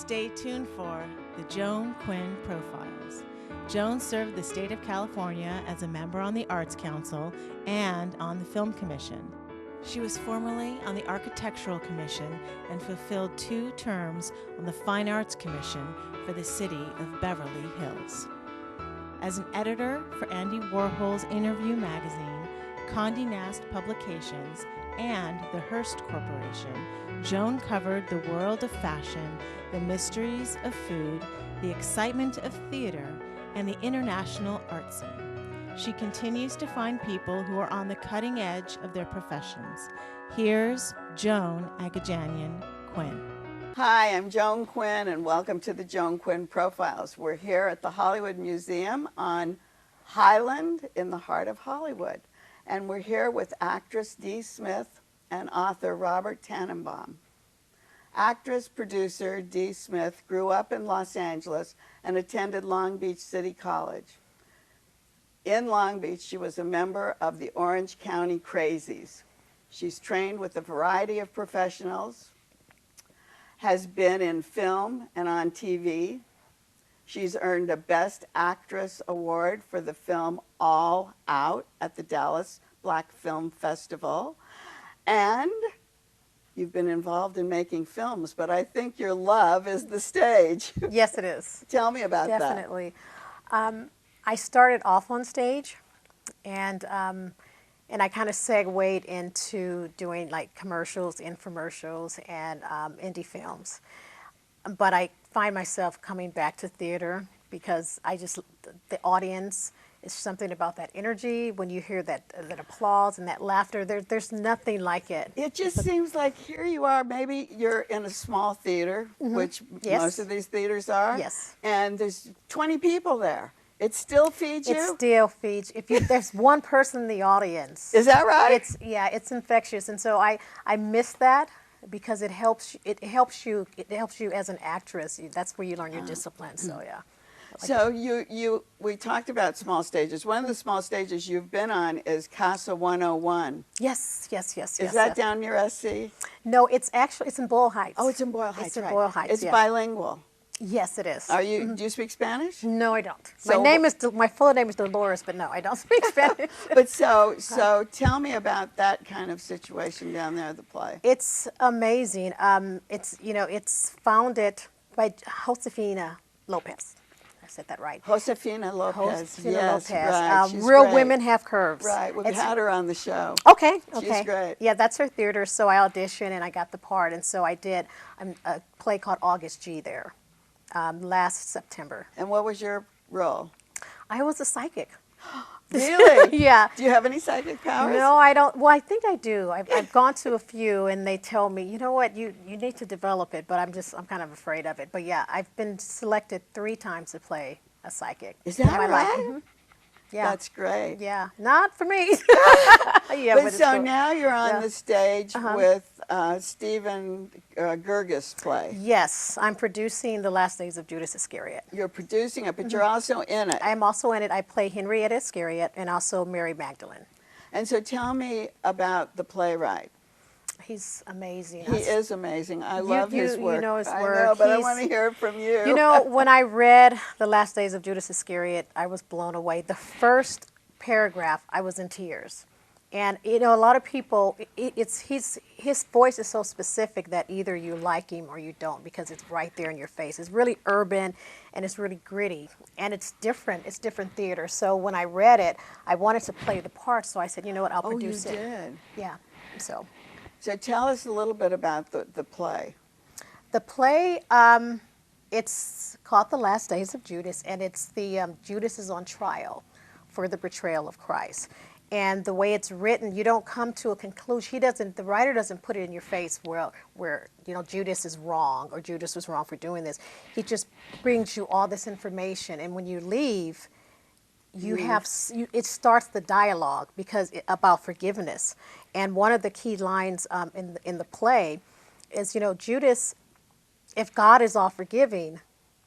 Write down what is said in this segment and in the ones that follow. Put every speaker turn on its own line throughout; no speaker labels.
Stay tuned for the Joan Quinn Profiles. Joan served the state of California as a member on the Arts Council and on the Film Commission. She was formerly on the Architectural Commission and fulfilled 2 terms on the Fine Arts Commission for the city of Beverly Hills. As an editor for Andy Warhol's Interview magazine, Condé Nast Publications, and the Hearst Corporation, Joan covered the world of fashion, the mysteries of food, the excitement of theater, and the international art scene. She continues to find people who are on the cutting edge of their professions. Here's Joan Agajanian Quinn.
Hi, I'm Joan Quinn, and welcome to the Joan Quinn Profiles. We're here at the Hollywood Museum on Highland in the heart of Hollywood. And we're here with actress Dee Smith and author Robert Tanenbaum. Actress-producer Dee Smith grew up in Los Angeles and attended Long Beach City College. In Long Beach, she was a member of the Orange County Crazies. She's trained with a variety of professionals, has been in film and on TV. She's earned a Best Actress Award for the film All Out at the Dallas Black Film Festival. And you've been involved in making films, but I think your love is the stage.
Yes, it is.
Tell me about that.
Definitely. I started off on stage, and I kind of segued into doing like commercials, infomercials, and indie films. But I find myself coming back to theater because the audience is something about that energy. When you hear that applause and that laughter, there's nothing like it.
It just seems like here you are, maybe you're in a small theater, which most of these theaters are.
Yes. And
there's 20 people there. It still feeds you?
It still feeds. If there's one person in the audience.
Is that right?
It's infectious. And so I miss that because it helps you as an actress. That's where you learn your discipline. So yeah.
So we talked about small stages. One of the small stages you've been on is Casa 101.
Yes.
Is that down near SC?
No, it's in Boyle Heights.
Oh, it's in Boyle Heights.
It's in Boyle Heights.
It's bilingual.
Yes, it is.
Are you? Do you speak Spanish?
No, I don't.
So
My full name is Dolores, but no, I don't speak Spanish.
But so tell me about that kind of situation down there at the play.
It's amazing. It's founded by Josefina Lopez. I said that right.
Josefina Lopez.
Josefina
yes,
Lopez.
right. She's
Real
great.
Women Have Curves.
Right. We've had her on the show.
Okay.
She's great.
Yeah, that's her theater. So I auditioned and I got the part, and so I did a play called August G there. Last September.
And what was your role?
I was a psychic.
Really?
Yeah.
Do you have any psychic powers?
No, I don't. Well, I think I do. I've gone to a few, and they tell me, you know what, you need to develop it, but I'm kind of afraid of it. But yeah, I've been selected 3 times to play a psychic.
Is that right?
Mm-hmm. Yeah.
That's great.
Yeah, not for me. Yeah,
but so now you're on the stage with Stephen Gerges' play.
Yes, I'm producing The Last Days of Judas Iscariot.
You're producing it, but you're also in it.
I am also in it. I play Henrietta Iscariot and also Mary Magdalene.
And so tell me about the playwright.
He's amazing.
He is amazing. I love his work.
You know his
I
work.
know, but I want to hear it from you.
You know, when I read The Last Days of Judas Iscariot, I was blown away. The first paragraph, I was in tears. And, a lot of people, his voice is so specific that either you like him or you don't because it's right there in your face. It's really urban and it's really gritty and it's different. It's different theater. So when I read it, I wanted to play the part. So I said, you know what, I'll produce it.
Oh, you did?
Yeah.
So tell us a little bit about the play.
The play, it's called The Last Days of Judas, and it's Judas is on trial for the betrayal of Christ. And the way it's written, you don't come to a conclusion. The writer doesn't put it in your face where Judas is wrong or Judas was wrong for doing this. He just brings you all this information, and when you leave, it starts the dialogue about forgiveness. And one of the key lines in the play is, Judas, if God is all forgiving,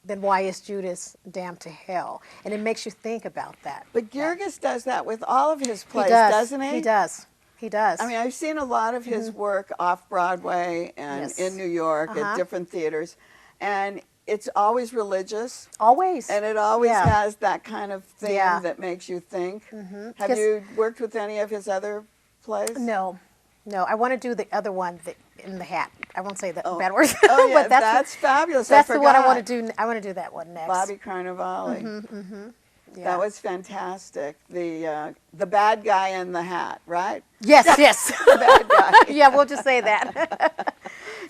then why is Judas damned to hell? And it makes you think about that.
But Gerges does that with all of his plays, doesn't he?
He does. He does.
I mean, I've seen a lot of his work off Broadway and in New York at different theaters. and it's always religious.
Always.
And it always
Yeah.
has that kind of theme
Yeah.
that makes you think. Have
'Cause-
you worked with any of his other plays?
No, no. I want to do the other one in the hat. I won't say the
Oh.
bad words.
Oh, yeah,
but
that's fabulous.
That's
I
the one I want
forgot.
to do. I want to do that one next.
Bobby Carnevale.
Yeah.
That was fantastic. The bad guy in the hat, right?
Yes, yes.
The bad guy.
Yeah, we'll just say that.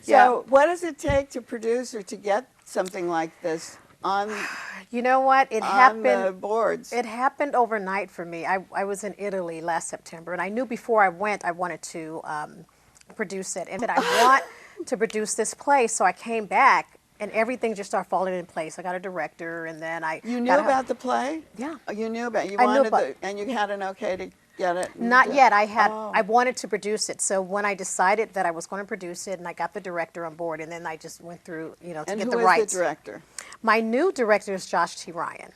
So, what does it take to produce or to get something like this on
You know what? It
on
happened.
the boards?
It happened overnight for me. I was in Italy last September, and I knew before I went I wanted to produce it, and that I want to produce this play. So I came back, and everything just started falling in place. I got a director, and then
You knew
got
about the play?
Yeah.
Oh, you knew about. You
I knew
wanted
about-
and you had an okay to get it. and
Not
do-
yet. I had.
Oh.
I wanted to produce it. So when I decided that I was going to produce it, and I got the director on board, and then I just went through, to
And
get
who
the
is
rights.
the director?
My new director is Josh T. Ryan,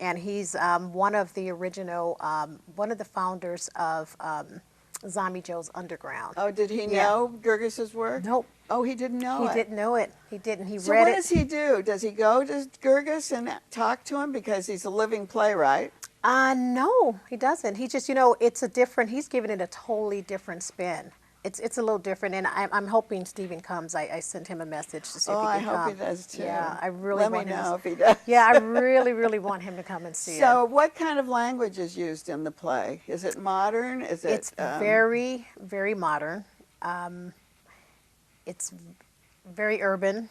and he's one of the original, one of the founders of Zombie Joe's Underground.
Oh, did he
Yeah.
know Gergis's work?
Nope.
Oh, he didn't know
He
it.
didn't know it. He didn't. He
So
read
what
it.
does he do? Does he go to Gergis and talk to him because he's a living playwright?
No, he doesn't. He just, it's a different. He's giving it a totally different spin. It's a little different, and I'm hoping Stephen comes. I sent him a message to see
Oh,
if
I
he can
hope
come.
he does too.
Yeah, I really
Let
want
me
him.
know if he does.
Yeah, I really, really want him to come and see it.
So, what kind of language is used in the play? Is it modern? Is it?
It's very, very modern. It's very urban.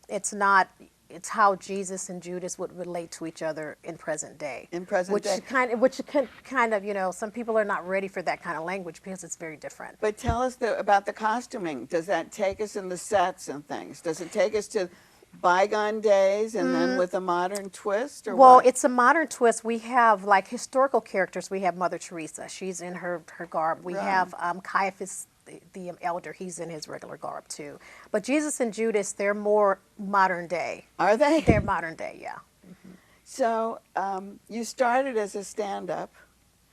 It's not. It's how Jesus and Judas would relate to each other in present day.
In present day.
Which kind of, some people are not ready for that kind of language because it's very different.
But tell us about the costuming. Does that take us in the sets and things? Does it take us to bygone days and then with a modern twist, or
Well,
what?
it's a modern twist. We have like historical characters. We have Mother Teresa. She's in her garb. We
Right.
have Caiaphas, the elder. He's in his regular garb too. But Jesus and Judas, they're more modern day.
Are they?
They're modern day, yeah.
So, you started as a stand-up.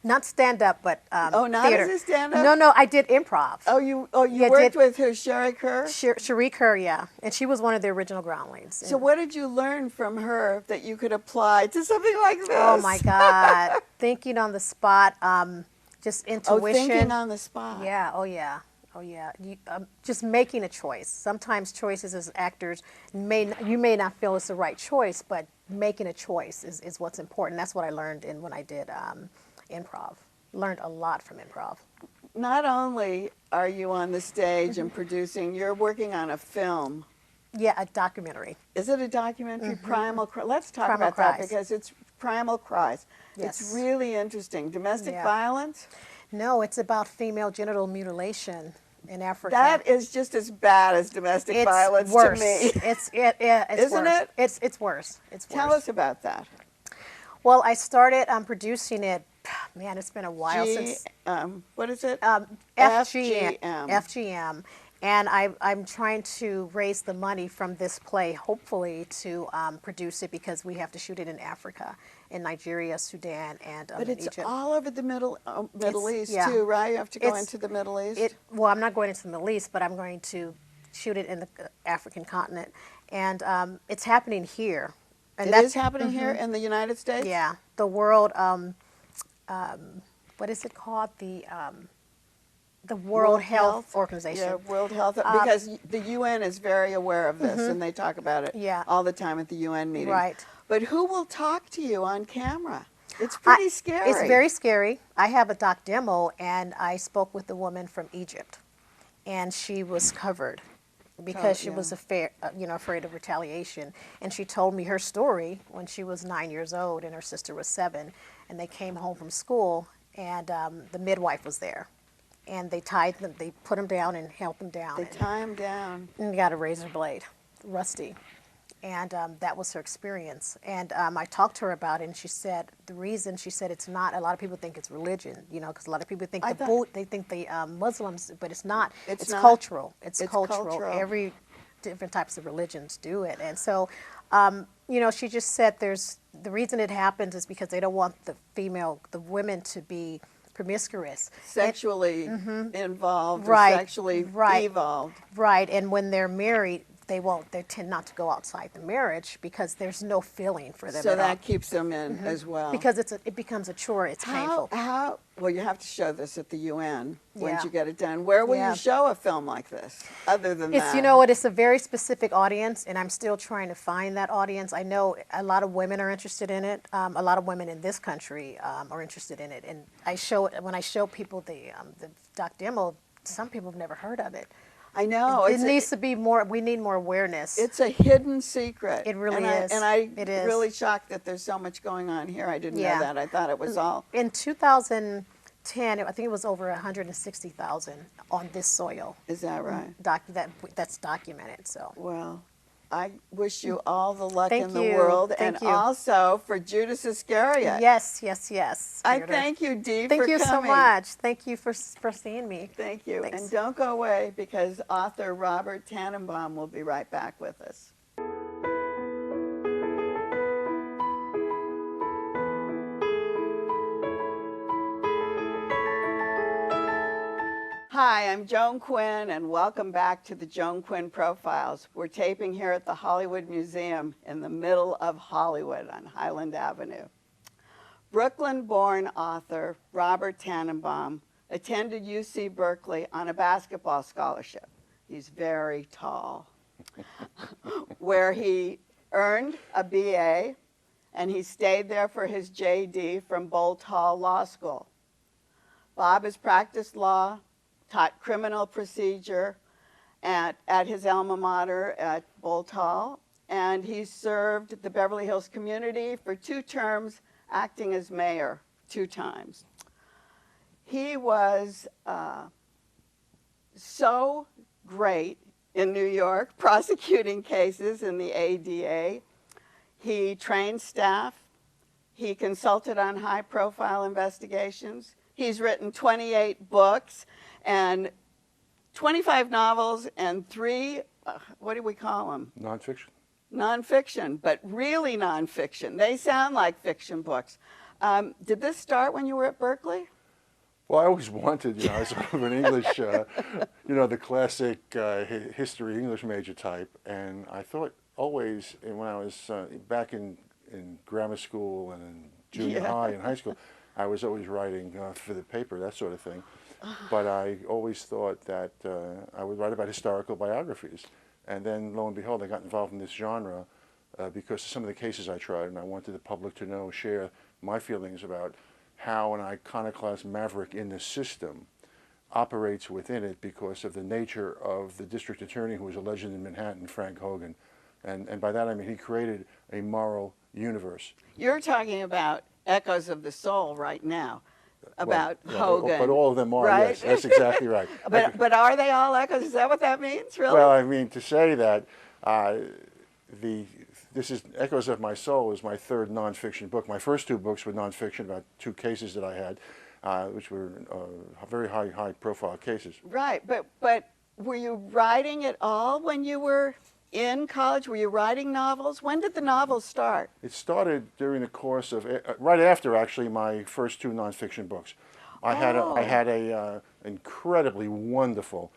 Not stand up, but
Oh, not
theater.
as a stand-up?
No, I did improv.
Oh, you
Yeah,
worked
did-
with who? Sherry Kerr?
Cherie Kerr, yeah, and she was one of the original groundlings.
So what did you learn from her that you could apply to something like this?
Oh my God, thinking on the spot, just
Oh,
intuition.
thinking on the spot.
Yeah, oh yeah. Just making a choice. Sometimes choices as actors, you may not feel it's the right choice, but making a choice is what's important. That's what I learned when I did improv. Learned a lot from improv.
Not only are you on the stage and producing, you're working on a film.
Yeah, a documentary.
Is it a documentary? Primal Cries. Let's talk
Primal
about that
Cries.
because it's Primal Cries.
Yes.
It's really interesting. Domestic
Yeah.
violence?
No, it's about female genital mutilation in Africa.
That is just as bad as domestic
it's
violence
worse.
to me.
It's
Isn't
worse.
it?
It's worse. It's worse.
Tell us about that.
Well, I started producing it. Man, it's been a while since
What is it?
FGM. And I'm trying to raise the money from this play, hopefully, to produce it because we have to shoot it in Africa, in Nigeria, Sudan, and
But
in
it's
Egypt.
all over the Middle East
yeah.
too, right? You have to go
It's-
into the Middle East.
Well, I'm not going into the Middle East, but I'm going to shoot it in the African continent, and it's happening here. And
It is happening here in the United States?
Yeah, the World. What is it called? The World Health Organization.
Yeah, World Health, because the UN is very aware of this and they talk about it
Yeah.
all the time at the UN meetings.
Right.
But who will talk to you on camera? It's pretty scary.
It's very scary. I have a doc demo, and I spoke with a woman from Egypt, and she was covered because she was afraid of retaliation. And she told me her story when she was 9 years old and her sister was 7, and they came home from school, and the midwife was there, and they tied them, they put them down and held them down.
They tie him down.
And got a razor blade, rusty. And that was her experience. And I talked to her about it, and she said the reason, she said it's not, a lot of people think it's religion, because a lot of people think they think the Muslims, but it's not. It's
not.
cultural. It's
cultural.
cultural. Every different types of religions do it. And so, she just said the reason it happens is because they don't want the women to be promiscuous.
Sexually involved
Right,
or sexually
right.
evolved.
Right, and when they're married, they won't. They tend not to go outside the marriage because there's no feeling for them.
So
at
that
all.
keeps them in as well.
Because it becomes a chore. It's painful.
Well, you have to show this at the UN once
Yeah.
you get it done. Where will
Yeah.
you show a film like this, other than
It's,
that?
you know what, it's a very specific audience, and I'm still trying to find that audience. I know a lot of women are interested in it. A lot of women in this country are interested in it. And when I show people the doc demo, some people have never heard of it.
I know.
It needs to be more, we need more awareness.
It's a hidden secret.
It really
and
is.
I'm
It is.
really shocked that there's so much going on here. I didn't
Yeah.
know that. I thought it was all...
In 2010, I think it was over 160,000 on this soil.
Is that right?
That's documented, so.
Well, I wish you all the luck
Thank
in the
you.
world.
Thank
and
you.
also for Judas Iscariot.
Yes, yes, yes.
I
Theodore.
thank you, Dee,
Thank
for
you so
coming.
much. Thank you for seeing me.
Thank you.
Thanks.
And don't go away, because author Robert Tanenbaum will be right back with us. Hi, I'm Joan Quinn, and welcome back to the Joan Quinn Profiles. We're taping here at the Hollywood Museum in the middle of Hollywood on Highland Avenue. Brooklyn-born author Robert Tanenbaum attended UC Berkeley on a basketball scholarship. He's very tall, where he earned a BA, and he stayed there for his JD from Bolt Hall Law School. Bob has practiced law, taught criminal procedure at his alma mater at Bolt Hall, and he served the Beverly Hills community for 2 terms, acting as mayor 2 times. He was so great in New York prosecuting cases in the ADA. He trained staff. He consulted on high-profile investigations. He's written 28 books and 25 novels and 3, what do we call them?
Nonfiction.
Nonfiction, but really nonfiction. They sound like fiction books. Did this start when you were at Berkeley?
Well, I always wanted, I was sort of an English, the classic history English major type, and I thought always, when I was back in grammar school and in junior high and high school, I was always writing for the paper, that sort of thing. But I always thought that I would write about historical biographies. And then, lo and behold, I got involved in this genre because of some of the cases I tried, and I wanted the public to know, share my feelings about how an iconoclast maverick in the system operates within it because of the nature of the district attorney who was a legend in Manhattan, Frank Hogan. And by that I mean he created a moral universe.
You're talking about Echoes of the Soul right now, about
Well,
Hogan.
But all of them are,
right?
yes, that's exactly right.
But are they all echoes? Is that what that means, really?
Well, I mean, to say that this is Echoes of My Soul is my 3rd nonfiction book. My first 2 books were nonfiction about 2 cases that I had, which were very high profile cases.
Right, but were you writing at all when you were in college? Were you writing novels? When did the novels start?
It started during the course of, right after actually my first 2 nonfiction books. I had a incredibly wonderful,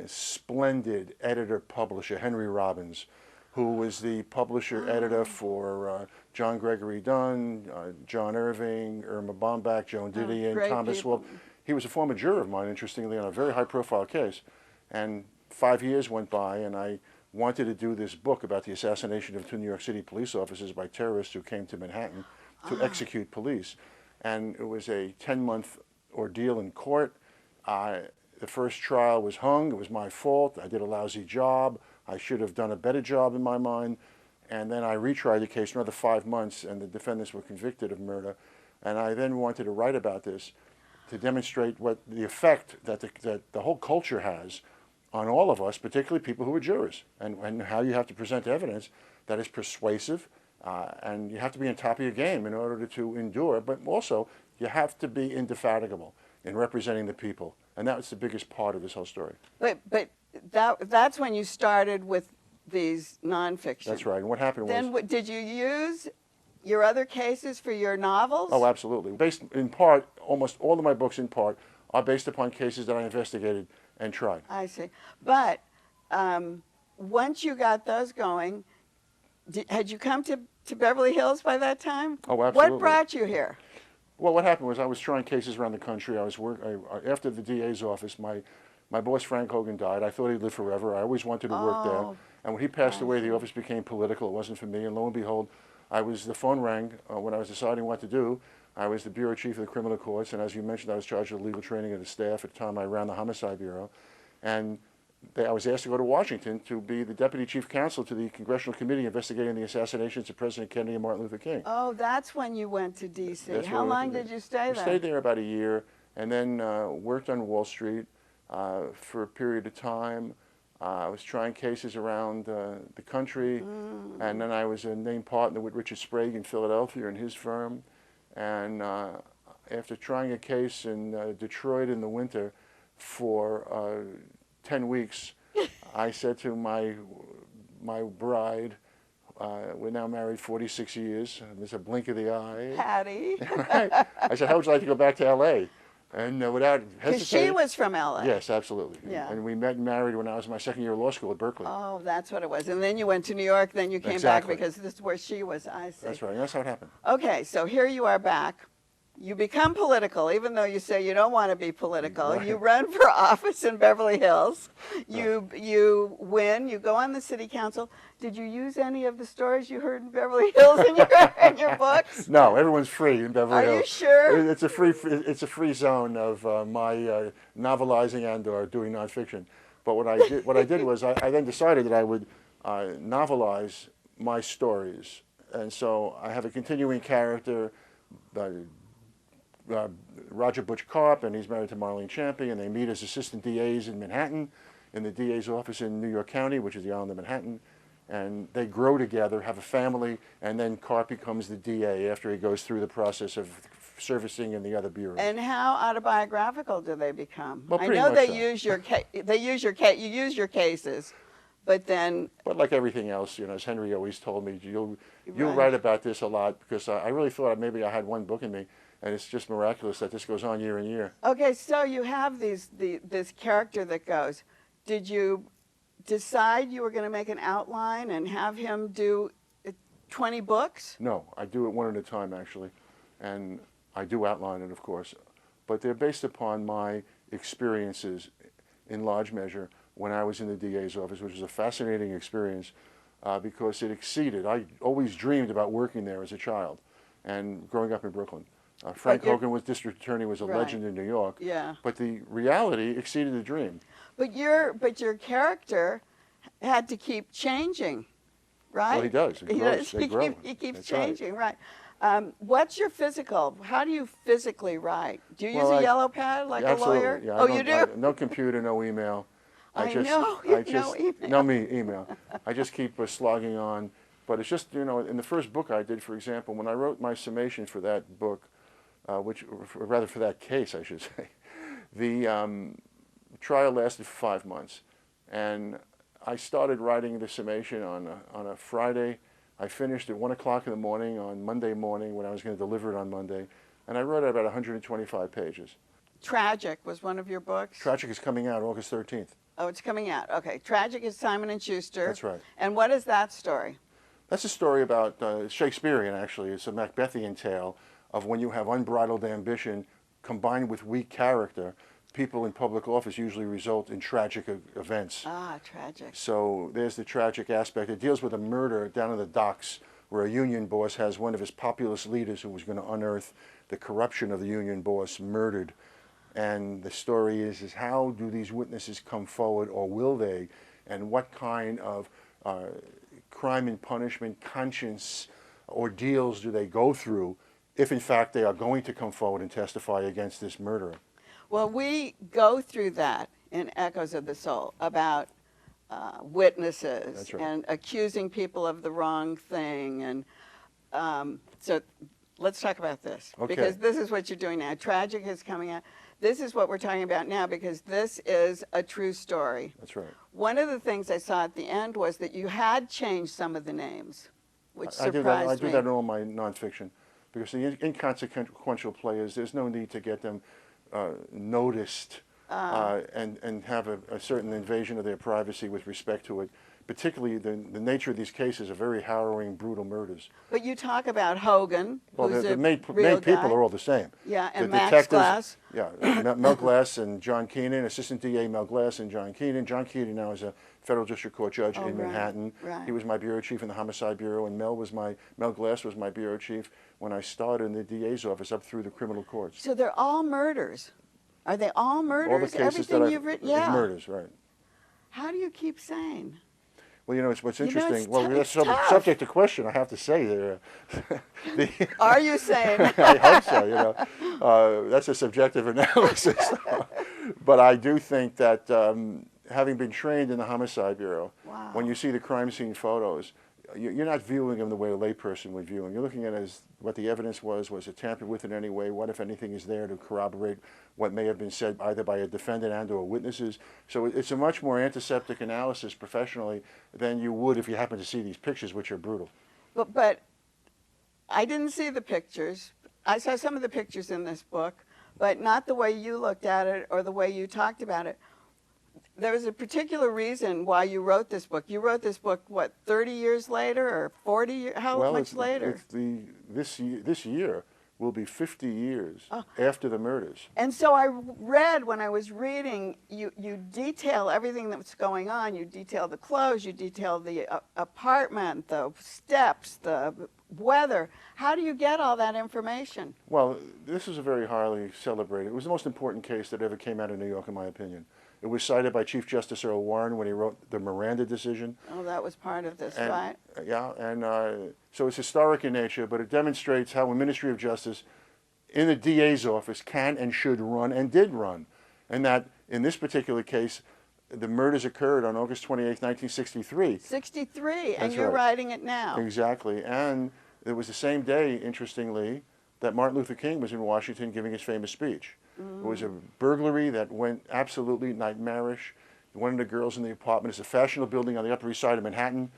splendid editor-publisher, Henry Robbins, who was the publisher-editor for John Gregory Dunn, John Irving, Irma Bombach, Joan Didion, Thomas Wolfe. He was a former juror of mine, interestingly, on a very high-profile case. And 5 years went by, and I wanted to do this book about the assassination of 2 New York City police officers by terrorists who came to Manhattan to execute police. And it was a 10-month ordeal in court. The first trial was hung. It was my fault. I did a lousy job. I should have done a better job in my mind. And then I retried the case for another 5 months, and the defendants were convicted of murder. And I then wanted to write about this to demonstrate what the effect that the whole culture has on all of us, particularly people who are jurors, and how you have to present evidence that is persuasive, and you have to be on top of your game in order to endure, but also you have to be indefatigable in representing the people. And that was the biggest part of this whole story.
But that's when you started with these nonfiction.
That's right. And what happened was...
Then did you use your other cases for your novels?
Oh, absolutely. Based in part, almost all of my books in part, are based upon cases that I investigated and tried.
I see. But once you got those going, had you come to Beverly Hills by that time?
Oh, absolutely.
What brought you here?
Well, what happened was I was trying cases around the country. After the DA's office, my boss Frank Hogan died. I thought he'd live forever. I always wanted to work there. And when he passed away, the office became political. It wasn't for me. And lo and behold, the phone rang when I was deciding what to do. I was the bureau chief of the criminal courts, and as you mentioned, I was charged with legal training of the staff. At the time, I ran the homicide bureau. And I was asked to go to Washington to be the deputy chief counsel to the Congressional Committee investigating the assassinations of President Kennedy and Martin Luther King.
Oh, that's when you went to D.C.
That's
How long did you stay there?
I stayed there about a year, and then worked on Wall Street for a period of time. I was trying cases around the country, and then I was a named partner with Richard Sprague in Philadelphia in his firm. And after trying a case in Detroit in the winter for 10 weeks, I said to my bride, we're now married 46 years, and there's a blink of the eye.
Patty.
I said, how would you like to go back to L.A.? And without hesitating.
Because she was from L.A.
Yes, absolutely.
Yeah.
And we met and married when I was in my second year of law school at Berkeley.
Oh, that's what it was. And then you went to New York, then you came back because this is where she was. I see.
That's right. And that's how it happened.
Okay, so here you are back. You become political, even though you say you don't want to be political.
Right.
You run for office in Beverly Hills. You win. You go on the city council. Did you use any of the stories you heard in Beverly Hills in your books?
No, everyone's free in Beverly Hills.
Are you sure?
It's a free zone of my novelizing and/or doing nonfiction. But what I did was I then decided that I would novelize my stories, and so I have a continuing character. Roger Butch Karp, and he's married to Marlene Champy, and they meet as assistant DAs in Manhattan, in the DA's office in New York County, which is the island of Manhattan, and they grow together, have a family, and then Karp becomes the DA after he goes through the process of servicing in the other bureaus.
And how autobiographical do they become?
Well,
I
pretty
know
much
they
so.
you use your cases, but then.
But like everything else, you know, as Henry always told me, you'll
Right.
write about this a lot, because I really thought maybe I had one book in me. And it's just miraculous that this goes on year and year.
Okay, so you have this character that goes. Did you decide you were going to make an outline and have him do 20 books?
No, I do it one at a time, actually. And I do outline it, of course. But they're based upon my experiences, in large measure, when I was in the DA's office, which was a fascinating experience because it exceeded. I always dreamed about working there as a child and growing up in Brooklyn. Frank Hogan was district attorney, was a legend in New York.
Yeah.
But the reality exceeded the dream.
But your character had to keep changing, right?
Well, he does. It grows.
He keeps
That's
changing, right? What's your physical? How do you physically write? Do you use a yellow pad like a lawyer?
Yeah,
oh, you do?
No computer, no email.
No email.
No email. I just keep slogging on. But it's just, you know, in the first book I did, for example, when I wrote my summation for that book, for that case, I should say, the trial lasted for 5 months. And I started writing the summation on a Friday. I finished at 1 o'clock in the morning on Monday morning when I was going to deliver it on Monday. And I wrote about 125 pages.
Tragic was one of your books?
Tragic is coming out August 13th.
Oh, it's coming out. Okay. Tragic is Simon & Schuster.
That's right.
And what is that story?
That's a story about Shakespearean, actually. It's a Macbethian tale of when you have unbridled ambition combined with weak character, people in public office usually result in tragic events.
Ah, tragic.
So there's the tragic aspect. It deals with a murder down in the docks where a union boss has one of his populist leaders who was going to unearth the corruption of the union boss murdered. And the story is how do these witnesses come forward, or will they? And what kind of crime and punishment, conscience ordeals do they go through if in fact they are going to come forward and testify against this murderer?
Well, we go through that in Echoes of the Soul about witnesses.
That's right.
And accusing people of the wrong thing. And so let's talk about this.
Okay.
Because this is what you're doing now. Tragic is coming out. This is what we're talking about now because this is a true story.
That's right.
One of the things I saw at the end was that you had changed some of the names, which surprised me.
I do that in all my nonfiction because the inconsequential players, there's no need to get them noticed and have a certain invasion of their privacy with respect to it, particularly the nature of these cases are very harrowing, brutal murders.
But you talk about Hogan,
Well,
who's
the
a
main
real
people
guy.
are all the same.
Yeah, and
The
Max
detectives,
Glass.
Yeah, Mel Glass and John Keenan, Assistant DA Mel Glass and John Keenan. John Keenan now is a federal district court judge in Manhattan.
Right.
He was my bureau chief in the Homicide Bureau, and Mel Glass was my bureau chief when I started in the DA's office up through the criminal courts.
So they're all murders. Are they all murders?
All the cases
Everything
that
you've written?
is
Yeah.
murders, right.
How do you keep sane?
Well, what's
You know,
interesting.
it's
Well, that's
tough.
subject to question. I have to say there.
Are you sane?
I hope so. That's a subjective analysis. But I do think that having been trained in the Homicide Bureau,
Wow.
when you see the crime scene photos, you're not viewing them the way a layperson would view them. You're looking at it as what the evidence was it tampered with in any way? What, if anything, is there to corroborate what may have been said either by a defendant and or witnesses? So it's a much more antiseptic analysis professionally than you would if you happen to see these pictures, which are brutal.
But I didn't see the pictures. I saw some of the pictures in this book, but not the way you looked at it or the way you talked about it. There was a particular reason why you wrote this book. You wrote this book, what, 30 years later or 40 years? How much later?
This year will be 50 years after the murders.
And so I read, when I was reading, you detail everything that was going on. You detail the clothes, you detail the apartment, the steps, the weather. How do you get all that information?
Well, this is a very highly celebrated. It was the most important case that ever came out of New York, in my opinion. It was cited by Chief Justice Earl Warren when he wrote the Miranda decision.
Oh, that was part of this,
And,
right?
Yeah, and so it's historic in nature, but it demonstrates how a Ministry of Justice in the DA's office can and should run and did run. And that in this particular case, the murders occurred on August 28, 1963.
63, and
That's
you're
right.
writing it now.
Exactly. And it was the same day, interestingly, that Martin Luther King was in Washington giving his famous speech. It was a burglary that went absolutely nightmarish. One of the girls in the apartment is a fashionable building on the Upper East Side of Manhattan.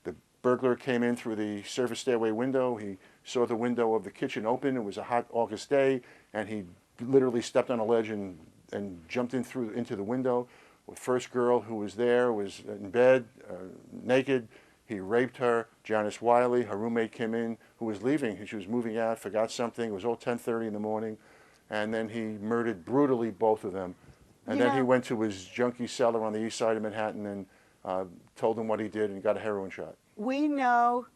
The burglar came in through the surface stairway window. He saw the window of the kitchen open. It was a hot August day, and he literally stepped on a ledge and jumped into the window. The first girl who was there was in bed, naked. He raped her. Janice Wiley, her roommate, came in, who was leaving. She was moving out, forgot something. It was all 10:30 in the morning. And then he murdered brutally both of them. And then he went to his junkie cellar on the east side of Manhattan and told them what he did and got a heroin shot.
We know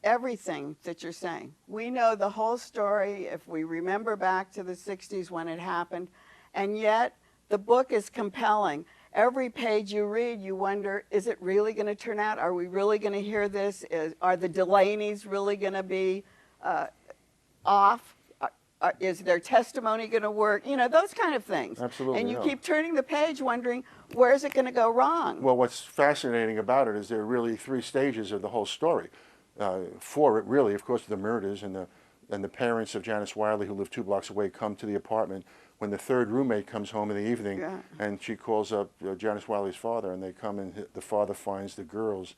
everything that you're saying. We know the whole story if we remember back to the 60s when it happened. And yet, the book is compelling. Every page you read, you wonder, is it really going to turn out? Are we really going to hear this? Are the Delaney's really going to be off? Is their testimony going to work? You know, those kind of things.
Absolutely.
And you keep turning the page wondering, where is it going to go wrong?
Well, what's fascinating about it is there are really three stages of the whole story. For it, really, of course, the murders and the parents of Janice Wiley, who lived 2 blocks away, come to the apartment when the third roommate comes home in the evening, and she calls up Janice Wiley's father, and they come, and the father finds the girls,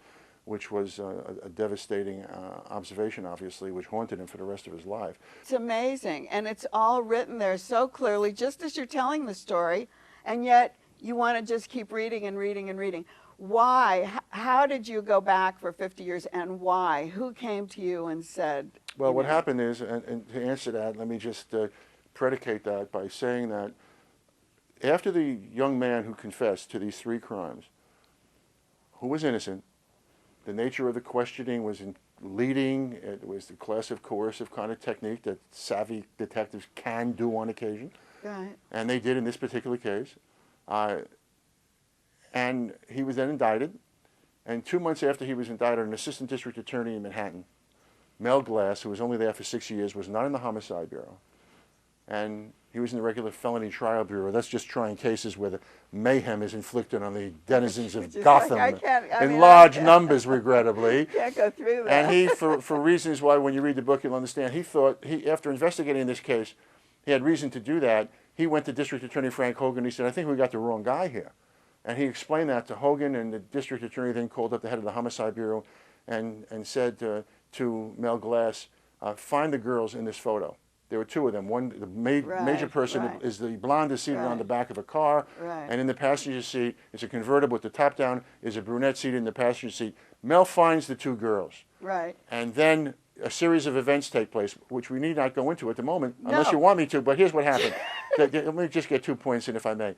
which was a devastating observation, obviously, which haunted him for the rest of his life.
It's amazing, and it's all written there so clearly, just as you're telling the story, and yet you want to just keep reading and reading and reading. Why? How did you go back for 50 years, and why? Who came to you and said?
Well, what happened is, and to answer that, let me just predicate that by saying that after the young man who confessed to these 3 crimes, who was innocent, the nature of the questioning was leading. It was the classic coercive kind of technique that savvy detectives can do on occasion.
Right.
And they did in this particular case. And he was then indicted. And 2 months after he was indicted, an assistant district attorney in Manhattan, Mel Glass, who was only there for 6 years, was not in the Homicide Bureau. And he was in the regular felony trial bureau. That's just trying cases where the mayhem is inflicted on the denizens of Gotham in large numbers, regrettably.
Can't go through that.
And he, for reasons why when you read the book you'll understand, he thought, after investigating this case, he had reason to do that. He went to District Attorney Frank Hogan. He said, I think we got the wrong guy here. And he explained that to Hogan, and the district attorney then called up the head of the Homicide Bureau and said to Mel Glass, find the girls in this photo. There were two of them. One, the major person is the blonde is seated on the back of a car, and in the passenger seat, it's a convertible with the top down, is a brunette seated in the passenger seat. Mel finds the two girls.
Right.
And then a series of events take place, which we need not go into at the moment, unless you want me to, but here's what happened. Let me just get 2 points in, if I may.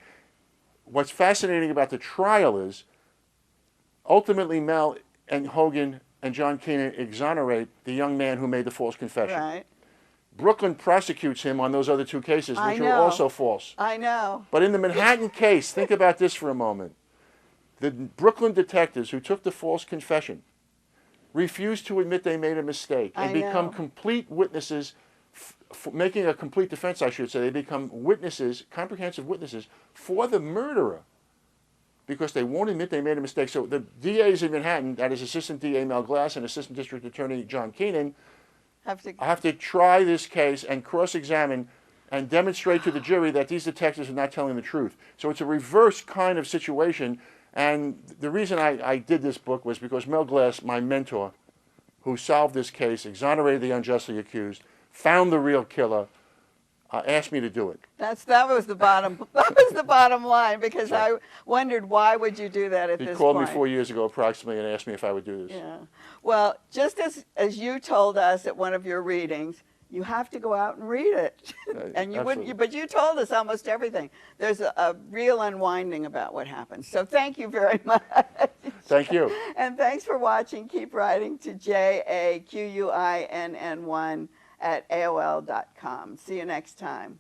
What's fascinating about the trial is, ultimately Mel and Hogan and John Keenan exonerate the young man who made the false confession.
Right.
Brooklyn prosecutes him on those other two cases, which were also false.
I know.
But in the Manhattan case, think about this for a moment. The Brooklyn detectives who took the false confession refused to admit they made a mistake and become complete witnesses, making a complete defense, I should say. They become witnesses, comprehensive witnesses, for the murderer because they won't admit they made a mistake. So the DAs in Manhattan, that is Assistant DA Mel Glass and Assistant District Attorney John Keenan, have to try this case and cross-examine and demonstrate to the jury that these detectives are not telling the truth. So it's a reverse kind of situation. And the reason I did this book was because Mel Glass, my mentor, who solved this case, exonerated the unjustly accused, found the real killer, asked me to do it.
That was the bottom line, because I wondered, why would you do that at this point?
He called me 4 years ago approximately and asked me if I would do this.
Yeah. Well, just as you told us at one of your readings, you have to go out and read it. And you wouldn't, but you told us almost everything. There's a real unwinding about what happened. So thank you very much.
Thank you.
And thanks for watching. Keep writing to JAQUINN1 at AOL.com. See you next time.